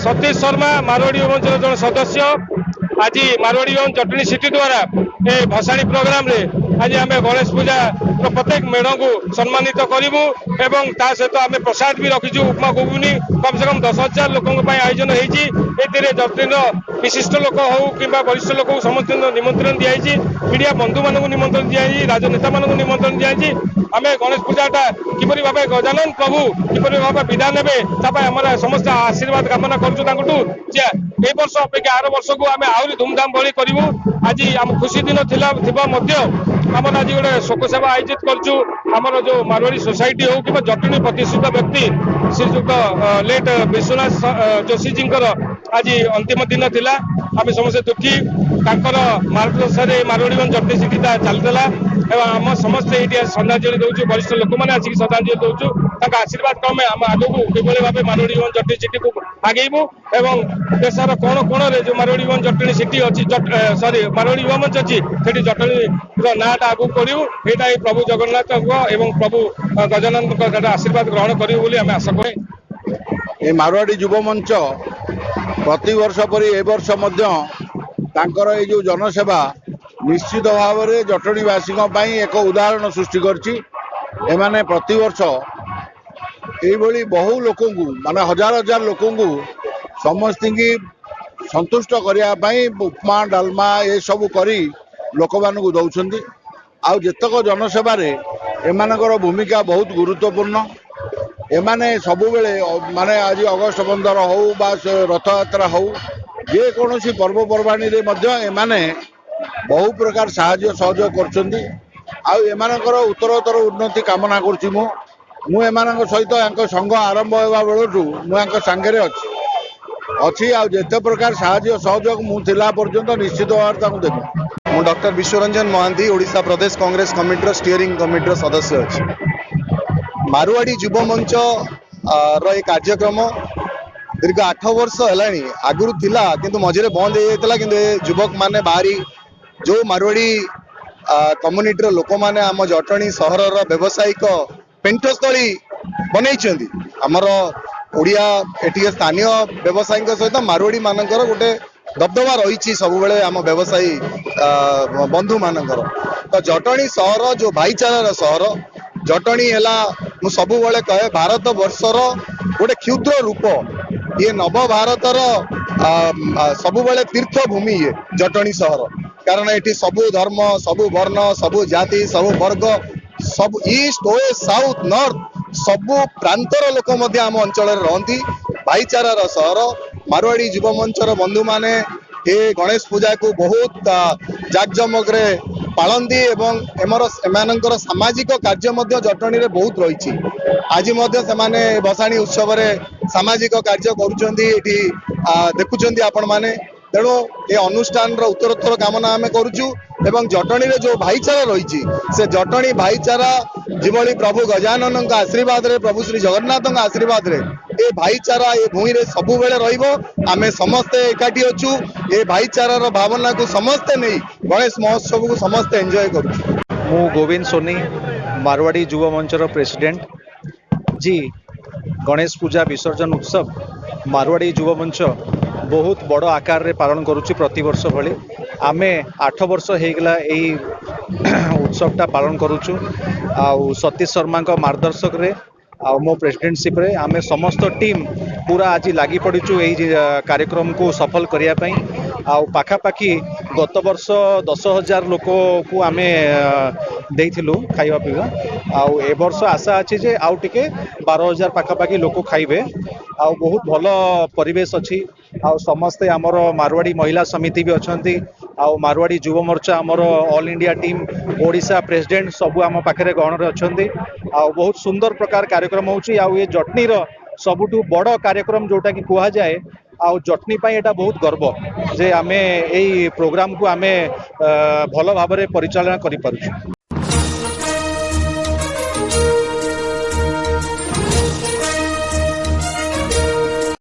सतीश शर्मा मारवाड़ी मंच जन सदस्य आज मारवाड़ी जटनी सिटी द्वारा ए भसाणी प्रोग्राम रे आज आम गणेश पूजा प्रत्येक मेढ़ को सम्मानित करूँ एवं ता सहित आम प्रसाद भी रखीचु उपमा घुगुनी कम से कम 10,000 लोकों आयोजन होती जटनी विशिष्ट लोक हो कि वरिष्ठ लोक समस्त निमंत्रण दिखाई मीडिया बंधु मान निमंत्रण दिखाई राजनेता मान निमंत्रण दिखाई आम गणेश पूजाटा किपरि भाव गजानन प्रभु किपरि भाव विदा ने आम समस्त आशीर्वाद कामना करूँ ए वर्ष अपेक्षा आर वर्ष को आम आहरी धूमधाम भली करूँ आज आम खुशी दिन आम आज गोटे शोक सेवा आयोजित करमर जो मारवाड़ी सोसाइटी हो कि जटनी प्रतिष्ठित व्यक्ति श्रीजुक्त लेट विश्वनाथ जोशी जी आज अंतिम दिन थिला आम समस्त दुखी मार्गदर्शन मारवाड़ी जटनी सिटी चलता आम समस्ते ये श्रद्धांजलि दौर वरिष्ठ लोक मैंने आसिक श्रद्धांजलि दौर आशीर्वाद क्रमे आम आगू किभली भाव मारवाड़ी जटनी सिटी को आगेबू एवं देशर कोण कोण जो मारवाड़ी जटनी सिटी अच्छी सॉरी मारवाड़ी युवा मंच अच्छी से जटनी नाटा आगू करूँ यहाँ प्रभु जगन्नाथ एवं प्रभु गजानन आशीर्वाद ग्रहण करूँ आम आशा करें। मारवाड़ी युवा मंच प्रति वर्ष परी ए वर्ष जो जनसेवा निश्चित भाव में जटणीवासी एक उदाहरण सृष्टि करने प्रति वर्ष ये बहु लोक माने हजार हजार लोक समस्त की संतुष्ट करने उपमा डालमा ये सब करी लोक मान दौरान आउ जेतक जनसेवार एमानकर भूमिका बहुत गुरुत्वपूर्ण एमाने सबु बेले माने आज अगस्ट 15 हो बा रथ यात्रा हो जे कौन पर्वपर्वाणी एमाने बहु प्रकार साहाय्य सहयोग कर उत्तरोत्तर उन्नति कामना करुँची मु एमान सहित संघ आरंभ होगा बेलू मुझे सांगे अच्छी आते प्रकार साहाय्य सहयोग मुला पर्यंत निश्चित भाव देवी। मु डॉक्टर विश्वरंजन महांती ओडिशा प्रदेश कांग्रेस कमिटी स्टीयरिंग कमिटी सदस्य अच्छी मारवाड़ी युव मंच रे कार्यक्रम दीर्घ 8 वर्ष है आगुरी थिला किंतु मझे बंद हो जाता कि युवक माने बाहरी जो मारवाड़ी कम्युनिटी लोक मैंने आम जटनी सहर व्यावसायिक पेंठस्थली बनई आमर ओडिया एटी स्थानीय व्यवसायी सहित मारवाड़ी मानकर गोटे दबदबा रही सब बेले आम व्यवसायी बंधु मानकर तो जटनी सहर जो भाईचारार सहर जटनी है मु सब बेले कहे भारत वर्षर गोटे क्षुद्र रूप ये नव भारतर सब बेले तीर्थभूमि ये जटनी सहर कारण ये सबु धर्म सबु वर्ण सबु जाति सबु वर्ग सब ईस्ट वेस्ट साउथ नॉर्थ सबु प्रांतर लोक आम अंचल रहती भाईचारार सहर मारवाड़ी युव मंचर बंधु माने ये गणेश पूजा को बहुत जाकजमक पालती एवं एमानकर सामाजिक कार्य जटनी रे बहुत रही आज से भसाणी उत्सव सामाजिक कार्य देखुं आपण मैंने तेणु ये अनुष्ठान उत्तरोत्तर कामना आम करुचु एवं जटनी रे जो भाईचारा रही से जटनी भाईचारा जिभली प्रभु गजानन आशीर्वाद रे प्रभु श्री जगन्नाथ आशीर्वाद रे ये भाईचारा ये भूमि रे सबु बेले रहिबो आमे समस्ते एकाठी अछु ये भाईचारार भावना को समस्ते नहीं गणेश महोत्सव को समस्ते एंजॉय करुचु। मु गोविंद सोनी मारवाड़ी युव मंचर प्रेसिडेंट जी गणेश पूजा विसर्जन उत्सव मारवाड़ी युव मंच बहुत बड़ आकार रे पालन करुच्ची प्रति वर्ष भली आमे 8 वर्ष होगला यही उत्सवटा पालन करुचु आउ सतीश शर्मा मार्गदर्शक रे आउ मो प्रेसिडेंटशिप रे आमे समस्त टीम पूरा आज लगी पड़ीचु यही कार्यक्रम को सफल करिया पई आउ पाखापाखी गत वर्ष 10,000 लोक को आमे देइथिलु खाइबा पीवा आउ ए वर्ष आशा अछि जे आउ टिके 12,000 पाखापाखी लोक खाइबे आउ बहुत भल परिवेश अच्छी आउ समस्ते आमर मारवाड़ी महिला समिति भी अच्छी आउ मारवाड़ी युव मोर्चा आमर all India team Odisha president सबू आम पाखे गहन अच्छा आउ बहुत सुंदर प्रकार कार्यक्रम होउची आउ ये जटनी रो सबुठु बड़ कार्यक्रम जोटा कि कुहा जाए आउ जटनी पाई एटा बहुत गर्व जे आमे एई प्रोग्राम को आमे भल भाव में परिचालना करि पारुछु।